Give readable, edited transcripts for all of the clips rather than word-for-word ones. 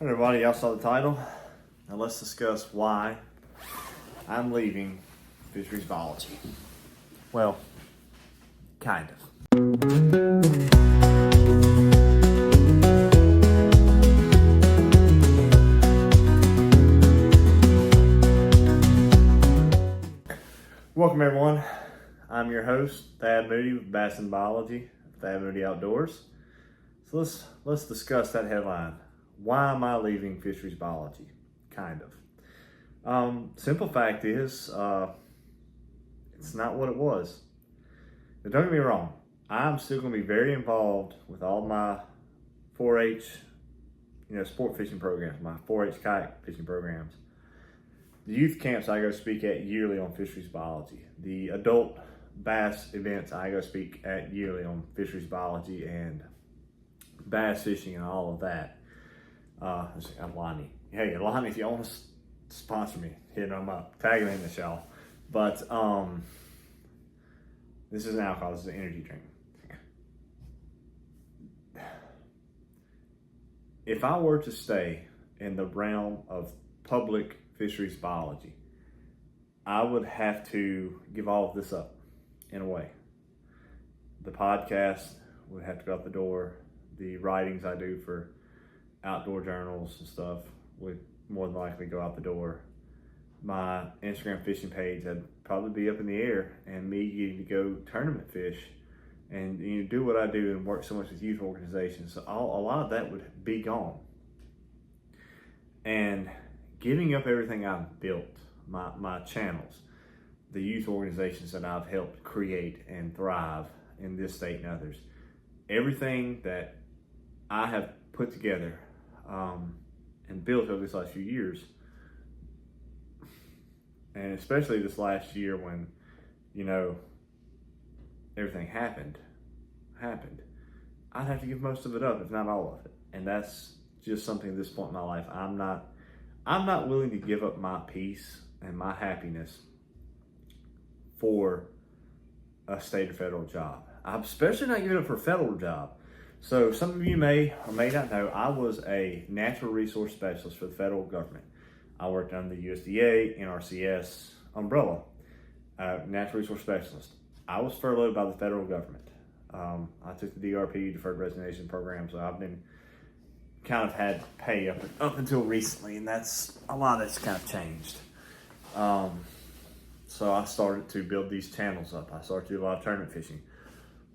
Everybody, y'all saw the title. Now let's discuss why I'm leaving fisheries biology. Well, kind of. Welcome everyone. I'm your host, Thad Moody with Bassin Biology, Thad Moody Outdoors. So let's discuss that headline. Why am I leaving fisheries biology? Kind of. Simple fact is, it's not what it was. But don't get me wrong, I'm still going to be very involved with all my 4-H, sport fishing programs, my 4-H kayak fishing programs. The youth camps I go speak at yearly on fisheries biology. The adult bass events I go speak at yearly on fisheries biology and bass fishing and all of that. Lonnie. Hey, Lonnie, if you want to sponsor me, hit them up. Tag them in the show. But this isn't alcohol, this is an energy drink. If I were to stay in the realm of public fisheries biology, I would have to give all of this up in a way. The podcast would have to go out the door. The writings I do for outdoor journals and stuff would more than likely go out the door. My Instagram fishing page would probably be up in the air, and me getting to go tournament fish and do what I do and work so much with youth organizations. So a lot of that would be gone. And giving up everything I've built, my channels, the youth organizations that I've helped create and thrive in this state and others, everything that I have put together and built over this last few years, and especially this last year when, everything happened, I'd have to give most of it up, if not all of it. And that's just something at this point in my life. I'm not willing to give up my peace and my happiness for a state or federal job. I'm especially not giving up for a federal job. So some of you may or may not know, I was a natural resource specialist for the federal government. I worked under the USDA, NRCS umbrella, natural resource specialist. I was furloughed by the federal government. I took the DRP, Deferred Resignation Program, so I've been kind of had pay up until recently, and a lot of that's kind of changed. So I started to build these channels up. I started to do a lot of tournament fishing.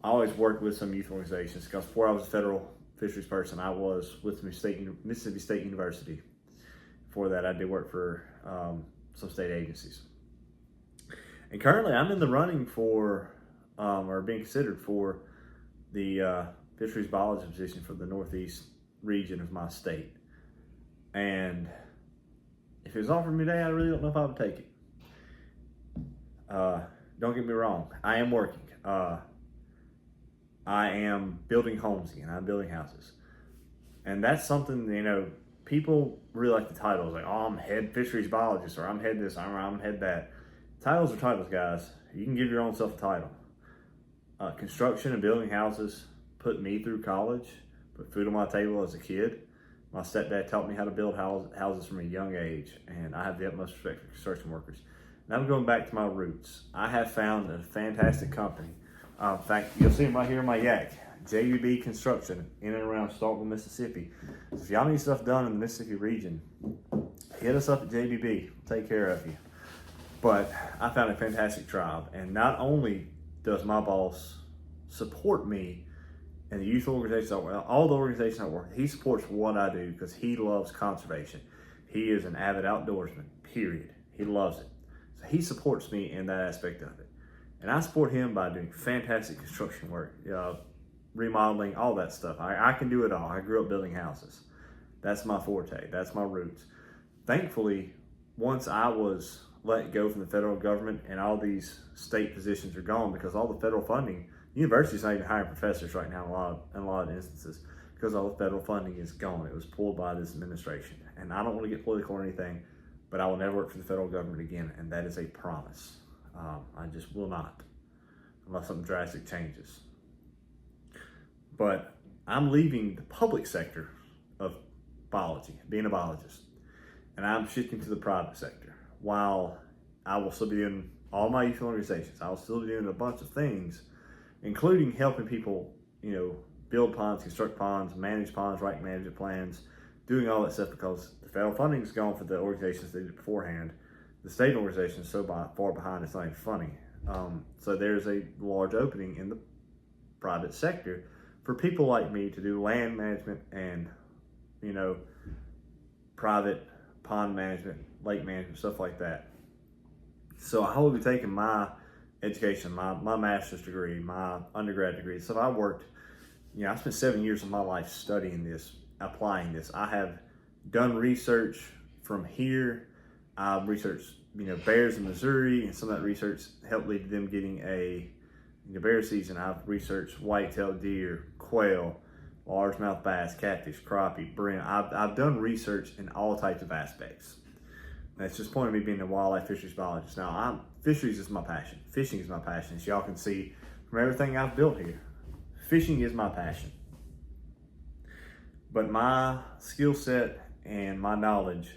I always worked with some youth organizations because before I was a federal fisheries person, I was with Mississippi State University. Before that, I did work for some state agencies. And currently, I'm in the running for, or being considered for, the fisheries biology position for the Northeast region of my state. And if it was offered me today, I really don't know if I would take it. Don't get me wrong, I am working. I am building homes again. I'm building houses. And that's something, people really like the titles. Like, oh, I'm head fisheries biologist, or I'm head this, I'm head that. Titles are titles, guys. You can give your own self a title. Construction and building houses put me through college, put food on my table as a kid. My stepdad taught me how to build houses from a young age, and I have the utmost respect for construction workers. And I'm going back to my roots. I have found a fantastic company. In fact, you'll see them right here in my yak. JBB Construction in and around Starkville, Mississippi. So if y'all need stuff done in the Mississippi region, hit us up at JBB. We'll take care of you. But I found a fantastic tribe. And not only does my boss support me and the youth organizations I work, all the organizations I work, he supports what I do because he loves conservation. He is an avid outdoorsman, period. He loves it. So he supports me in that aspect of it. And I support him by doing fantastic construction work, remodeling, all that stuff. I can do it all. I grew up building houses. That's my forte. That's my roots. Thankfully, once I was let go from the federal government and all these state positions are gone because all the federal funding, universities not even hiring professors right now in a lot of instances because all the federal funding is gone. It was pulled by this administration. And I don't want to get political or anything, but I will never work for the federal government again, and that is a promise. I just will not, unless something drastic changes. But I'm leaving the public sector of biology, being a biologist. And I'm shifting to the private sector. While I will still be doing all my youth organizations, I will still be doing a bunch of things, including helping people, build ponds, construct ponds, manage ponds, write management plans, doing all that stuff, because the federal funding is gone for the organizations they did beforehand. The state organization is so far behind, it's not even funny. So there's a large opening in the private sector for people like me to do land management and, private pond management, lake management, stuff like that. So I will be taking my education, my master's degree, my undergrad degree. So I worked, I spent 7 years of my life studying this, applying this. I have done research from here. I've researched, bears in Missouri, and some of that research helped lead to them getting a bear season. I've researched white-tailed deer, quail, largemouth bass, catfish, crappie, brim. I've done research in all types of aspects. That's just point of me being a wildlife fisheries biologist. Now, fisheries is my passion. Fishing is my passion. As y'all can see from everything I've built here, fishing is my passion. But my skill set and my knowledge,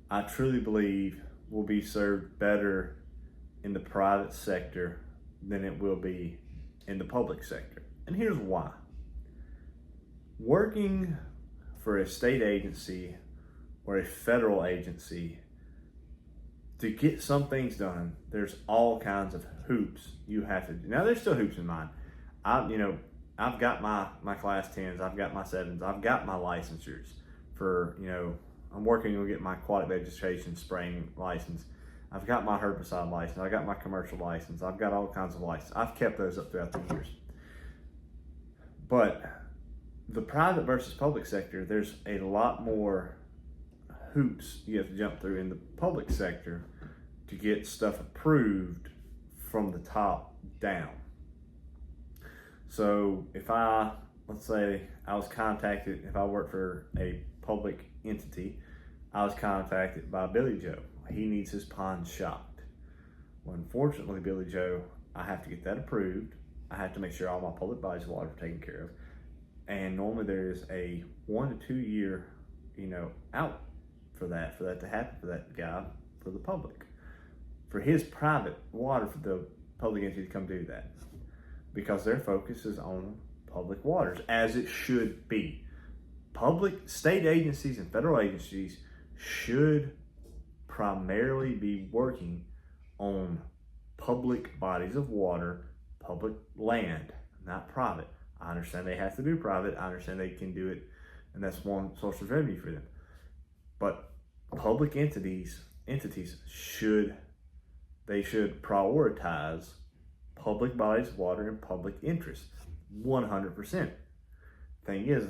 I truly believe, will be served better in the private sector than it will be in the public sector. And here's why. Working for a state agency or a federal agency, to get some things done, there's all kinds of hoops you have to do. Now, there's still hoops in mine. I've got my class 10s, I've got my 7s, I've got my licensures for, I'm working to get my aquatic vegetation spraying license. I've got my herbicide license, I've got my commercial license, I've got all kinds of licenses. I've kept those up throughout the years. But the private versus public sector, there's a lot more hoops you have to jump through in the public sector to get stuff approved from the top down. So let's say I was contacted, if I work for a public entity, I was contacted by Billy Joe. He needs his pond shocked. Well, unfortunately, Billy Joe, I have to get that approved. I have to make sure all my public bodies of water are taken care of. And normally there is a 1 to 2 year, out for that to happen for that guy, for the public. For his private water, for the public entity to come do that. Because their focus is on public waters, as it should be. Public, state agencies and federal agencies should primarily be working on public bodies of water, public land, not private. I understand they have to do private. I understand they can do it, and that's one source of revenue for them. But public entities should prioritize public bodies of water and public interest, 100%. Thing is,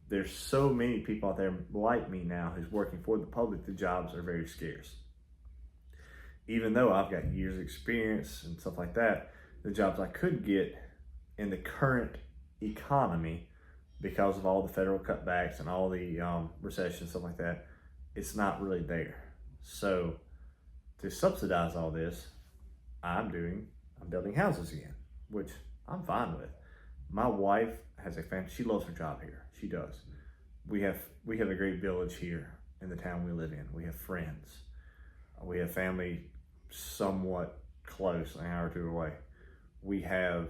there's so many people out there like me now who's working for the public. The jobs are very scarce. Even though I've got years of experience and stuff like that, the jobs I could get in the current economy, because of all the federal cutbacks and all the recession, stuff like that, it's not really there. So to subsidize all this, I'm building houses again, which I'm fine with. My wife has she loves her job here. She does. We have a great village here in the town we live in. We have friends. We have family somewhat close, an hour or two away. We have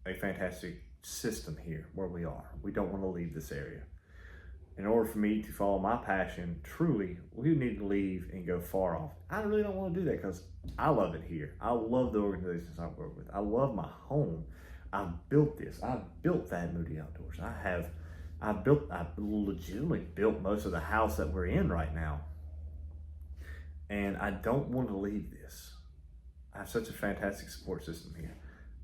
a fantastic system here where we are. We don't want to leave this area. In order for me to follow my passion truly, we need to leave and go far off. I really don't want to do that because I love it here. I love the organizations I work with. I love my home. I've built this. I've built Thad Moody Outdoors. I've legitimately built most of the house that we're in right now. And I don't want to leave this. I have such a fantastic support system here.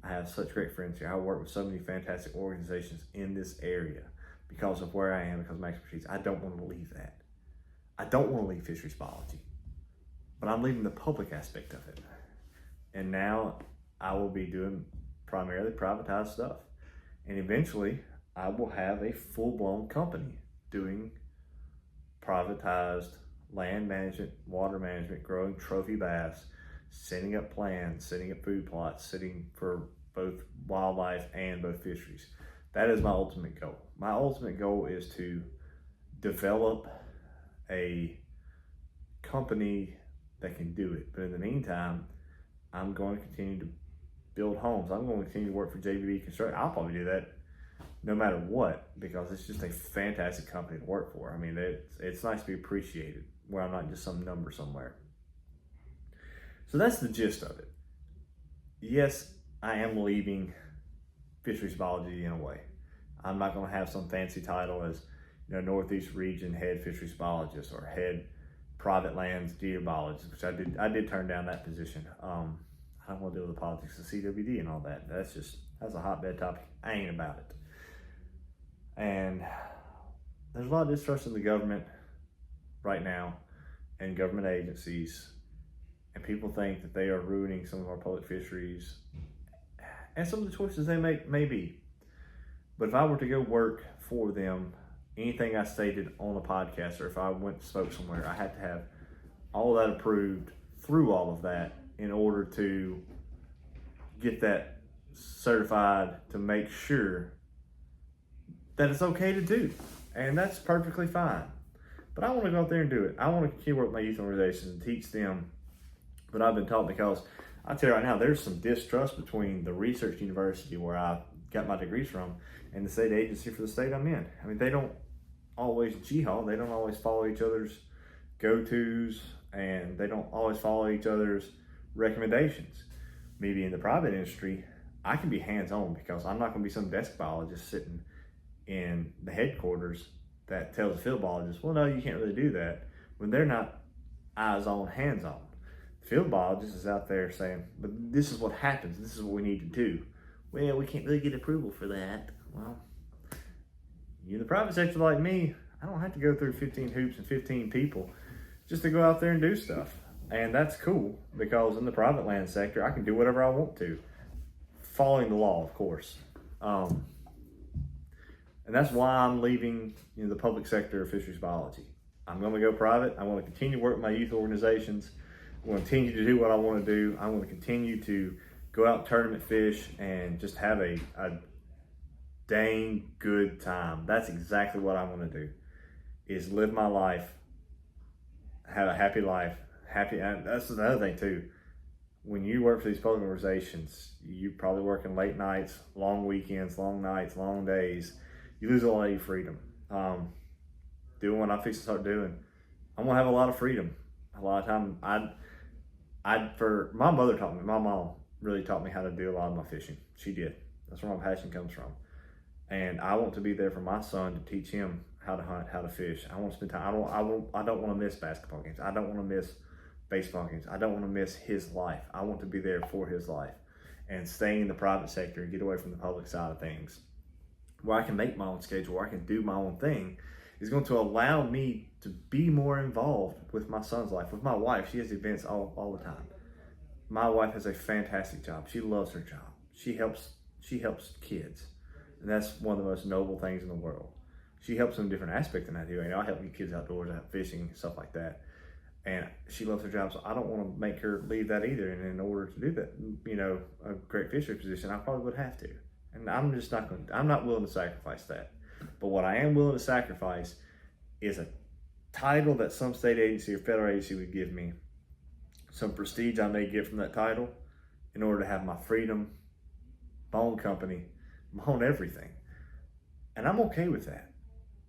I have such great friends here. I work with so many fantastic organizations in this area because of where I am, because of my expertise. I don't want to leave that. I don't want to leave fisheries biology, but I'm leaving the public aspect of it. And now I will be doing primarily privatized stuff. And eventually I will have a full-blown company doing privatized land management, water management, growing trophy bass, setting up plans, setting up food plots, setting for both wildlife and both fisheries. That is my ultimate goal. My ultimate goal is to develop a company that can do it. But in the meantime, I'm going to continue to build homes. I'm going to continue to work for JVD Construction. I'll probably do that no matter what, because it's just a fantastic company to work for. I mean, it's nice to be appreciated where I'm not just some number somewhere. So that's the gist of it. Yes, I am leaving fisheries biology in a way. I'm not going to have some fancy title as, Northeast Region Head Fisheries Biologist or Head Private Lands Deer Biologist, which I did turn down that position. I don't want to deal with the politics of CWD and all that. That's a hotbed topic. I ain't about it. And there's a lot of distrust in the government right now and government agencies, and people think that they are ruining some of our public fisheries, and some of the choices they make may be. But if I were to go work for them, anything I stated on a podcast, or if I went and spoke somewhere, I had to have all of that approved through all of that in order to get that certified to make sure that it's okay to do. And that's perfectly fine. But I want to go out there and do it. I want to continue to work with my youth organizations and teach them what I've been taught, because I tell you right now, there's some distrust between the research university where I got my degrees from and the state agency for the state I'm in. I mean, they don't always G-haul. They don't always follow each other's go-tos, and they don't always follow each other's recommendations. Me being in the private industry, I can be hands-on, because I'm not going to be some desk biologist sitting in the headquarters that tells the field biologist, well, no, you can't really do that, when they're not eyes-on, hands-on. The field biologist is out there saying, but this is what happens. This is what we need to do. Well, we can't really get approval for that. Well, you in the private sector like me, I don't have to go through 15 hoops and 15 people just to go out there and do stuff. And that's cool, because in the private land sector, I can do whatever I want to, following the law, of course. And that's why I'm leaving the public sector of fisheries biology. I'm going to go private. I want to continue to work with my youth organizations. I want to continue to do what I want to do. I want to continue to go out and tournament fish and just have a dang good time. That's exactly what I want to do, is live my life, have a happy life. And that's another thing too. When you work for these public organizations, you're probably working late nights, long weekends, long nights, long days. You lose a lot of your freedom. Doing what I'm fixing to start doing, I'm gonna have a lot of freedom. A lot of time, for my mother taught me. My mom really taught me how to do a lot of my fishing. She did. That's where my passion comes from. And I want to be there for my son to teach him how to hunt, how to fish. I want to spend time. I don't want to miss basketball games. I don't want to miss baseball games. I don't want to miss his life. I want to be there for his life. And staying in the private sector and get away from the public side of things, where I can make my own schedule, where I can do my own thing, is going to allow me to be more involved with my son's life. With my wife, she has events all the time. My wife has a fantastic job. She loves her job. She helps kids. And that's one of the most noble things in the world. She helps them in different aspects than I do. I help kids outdoors, I help fishing, stuff like that. And she loves her job, so I don't want to make her leave that either. And in order to do that, a great fishery position, I probably would have to. And I'm not willing to sacrifice that. But what I am willing to sacrifice is a title that some state agency or federal agency would give me, some prestige I may get from that title, in order to have my freedom, my own company, my own everything. And I'm okay with that.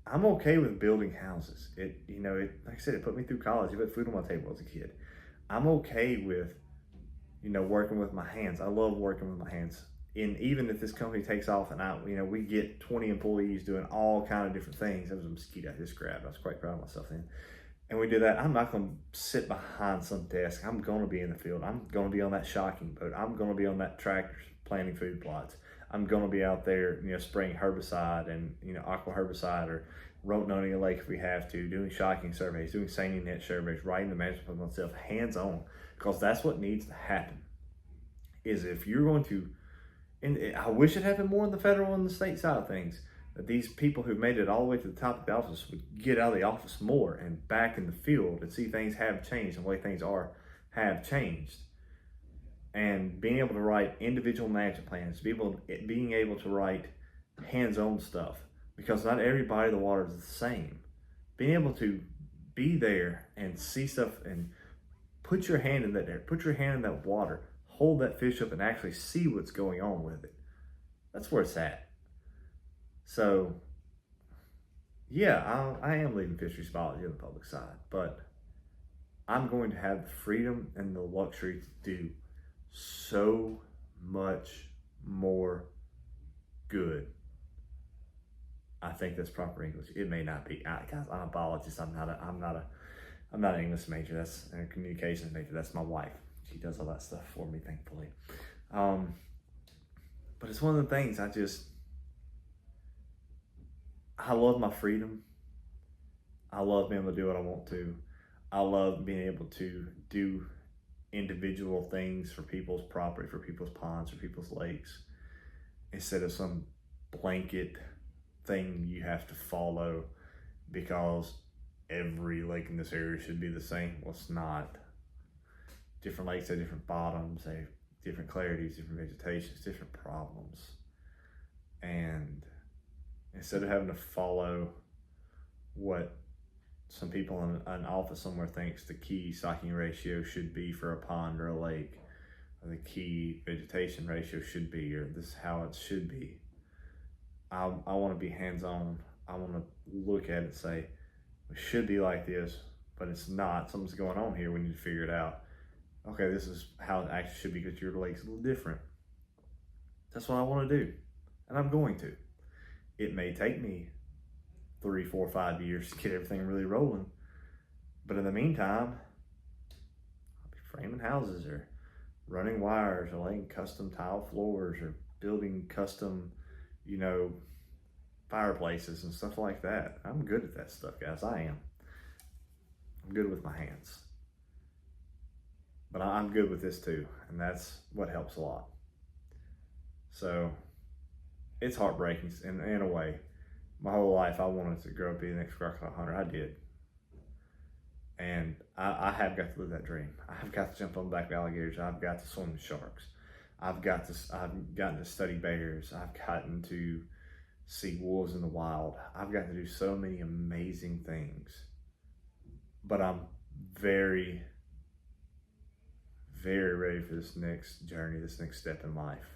I'm okay with building houses. Like I said, it put me through college. It put food on my table as a kid. I'm okay with, working with my hands. I love working with my hands. And even if this company takes off and we get 20 employees doing all kind of different things. That was a mosquito I just grabbed. I was quite proud of myself then. And we do that. I'm not going to sit behind some desk. I'm going to be in the field. I'm going to be on that shocking boat. I'm going to be on that tractor planting food plots. I'm going to be out there, spraying herbicide and, aqua herbicide, or rote noting a lake if we have to, doing shocking surveys, doing seining net surveys, writing the management plan myself, hands-on, because that's what needs to happen. Is if you're going to, and I wish it happened more on the federal and the state side of things, that these people who made it all the way to the top of the office would get out of the office more and back in the field and see things have changed and the way things have changed. And being able to write individual management plans, being able to write hands-on stuff, because not everybody in the water is the same. being able to be there and see stuff and put your hand in that air, put your hand in that water, hold that fish up and actually see what's going on with it. That's where it's at. So, yeah, I am leaving fisheries biology on the public side, but I'm going to have the freedom and the luxury to do so much more good. I think that's proper English. It may not be. Guys, I'm a biologist. I'm not an English major. That's a communications major. That's my wife. She does all that stuff for me, thankfully. But it's one of the things I love my freedom. I love being able to do what I want to. I love being able to do individual things for people's property, for people's ponds, for people's lakes, instead of some blanket thing you have to follow because every lake in this area should be the same. Well, it's not. Different lakes have different bottoms, they have different clarities, different vegetations, different problems. And instead of having to follow what some people in an office somewhere thinks the key stocking ratio should be for a pond or a lake, or the key vegetation ratio should be, or this is how it should be, I want to be hands-on. I want to look at it and say, it should be like this, but it's not. Something's going on here. We need to figure it out. Okay, this is how it actually should be because your lake's a little different. That's what I want to do, and I'm going to. It may take me 3, 4, 5 years to get everything really rolling, but in the meantime, I'll be framing houses or running wires or laying custom tile floors or building custom, fireplaces and stuff like that. I'm good at that stuff, guys. I am. I'm good with my hands. But I'm good with this too, and that's what helps a lot. So it's heartbreaking in a way. My whole life I wanted to grow up being the next crocodile hunter. I did. And I have got to live that dream. I've got to jump on the back of alligators. I've got to swim with sharks. I've gotten to study bears. I've gotten to see wolves in the wild. I've got to do so many amazing things. But I'm very, very ready for this next journey, this next step in life.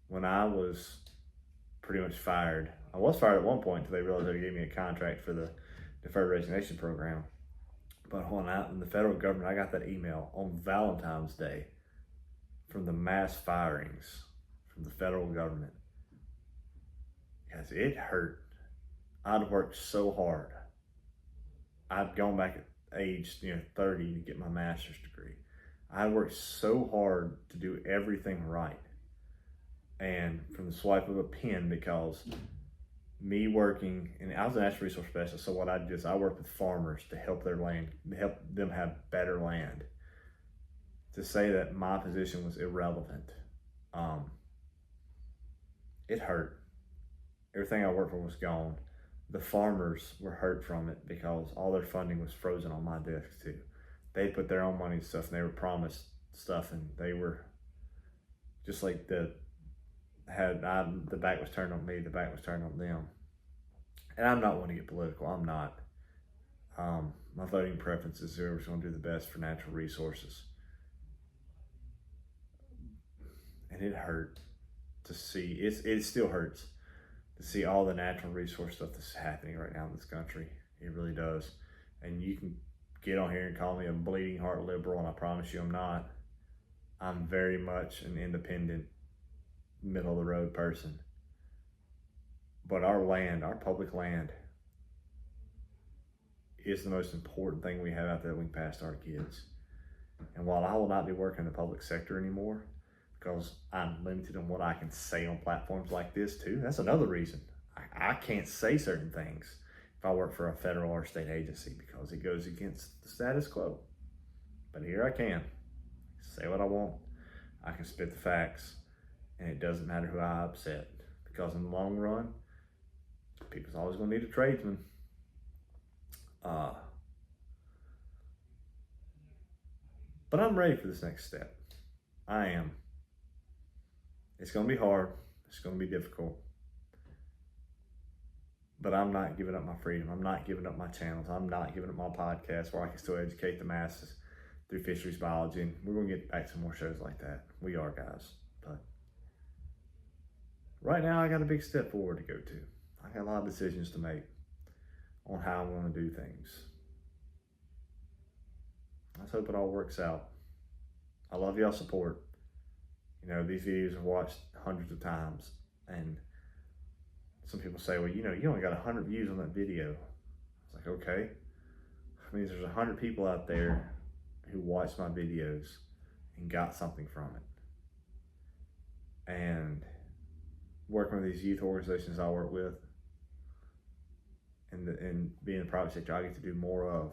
When I was pretty much fired, I was fired at one point until they realized they gave me a contract for the deferred resignation program. But when in the federal government, I got that email on Valentine's Day from the mass firings from the federal government. Because it hurt. I'd worked so hard. I'd gone back at age 30 to get my master's degree. I worked so hard to do everything right. And from the swipe of a pen, because me working, and I was a natural resource specialist, so what I did is I worked with farmers to help their land, help them have better land. To say that my position was irrelevant, it hurt. Everything I worked for was gone. The farmers were hurt from it because all their funding was frozen on my desk too. They put their own money and stuff, and they were promised stuff, and they were just like the back was turned on me, the back was turned on them. And I'm not one to get political. I'm not. My voting preference is whoever's going to do the best for natural resources. And it hurt to see. It still hurts to see all the natural resource stuff that's happening right now in this country. It really does. And you can get on here and call me a bleeding heart liberal, and I promise you I'm not. I'm very much an independent, middle of the road person. But our land, our public land, is the most important thing we have out there that we can pass to our kids. And while I will not be working in the public sector anymore, because I'm limited on what I can say on platforms like this too, that's another reason. I can't say certain things if I work for a federal or state agency because it goes against the status quo. But here I can say what I want. I can spit the facts, and it doesn't matter who I upset, because in the long run, people's always going to need a tradesman. But I'm ready for this next step. I am. It's going to be hard. It's going to be difficult. But I'm not giving up my freedom. I'm not giving up my channels. I'm not giving up my podcast where I can still educate the masses through fisheries biology. And we're going to get back to more shows like that. We are, guys. But right now, I got a big step forward to go to. I got a lot of decisions to make on how I'm going to do things. Let's hope it all works out. I love y'all's support. You know, these videos are watched hundreds of times. And some people say, well, you know, you only got 100 views on that video. It's like, okay. I mean, there's 100 people out there who watched my videos and got something from it. And working with these youth organizations I work with and being in the private sector, I get to do more of.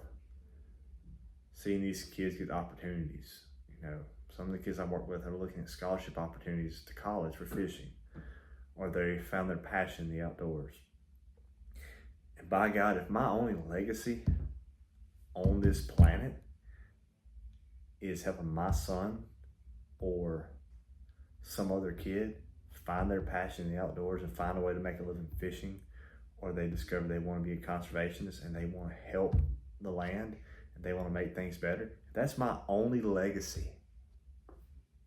Seeing these kids get opportunities. You know, some of the kids I work with are looking at scholarship opportunities to college for fishing, or they found their passion in the outdoors. And by God, if my only legacy on this planet is helping my son or some other kid find their passion in the outdoors and find a way to make a living fishing, or they discover they want to be a conservationist and they want to help the land and they want to make things better, if that's my only legacy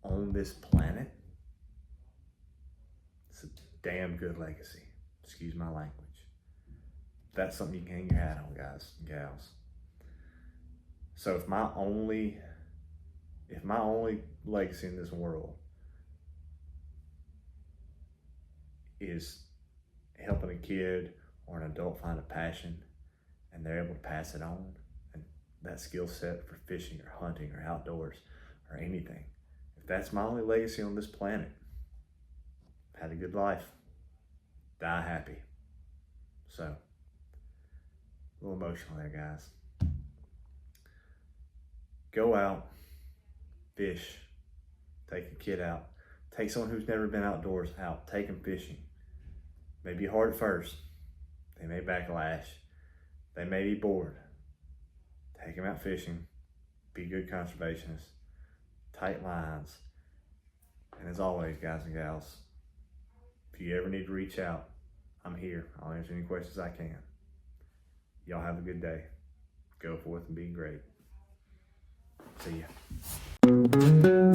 on this planet, it's a damn good legacy. Excuse my language. That's something you can hang your hat on, guys and gals. So if my only legacy in this world is helping a kid or an adult find a passion and they're able to pass it on, and that skill set for fishing or hunting or outdoors or anything, if that's my only legacy on this planet, I've had a good life, die happy. So, a little emotional there, guys. Go out, fish, take a kid out, take someone who's never been outdoors out, take them fishing. May be hard at first, they may backlash, they may be bored. Take them out fishing, be good conservationists, tight lines. And as always, guys and gals, if you ever need to reach out, I'm here. I'll answer any questions I can. Y'all have a good day. Go forth and be great. See ya.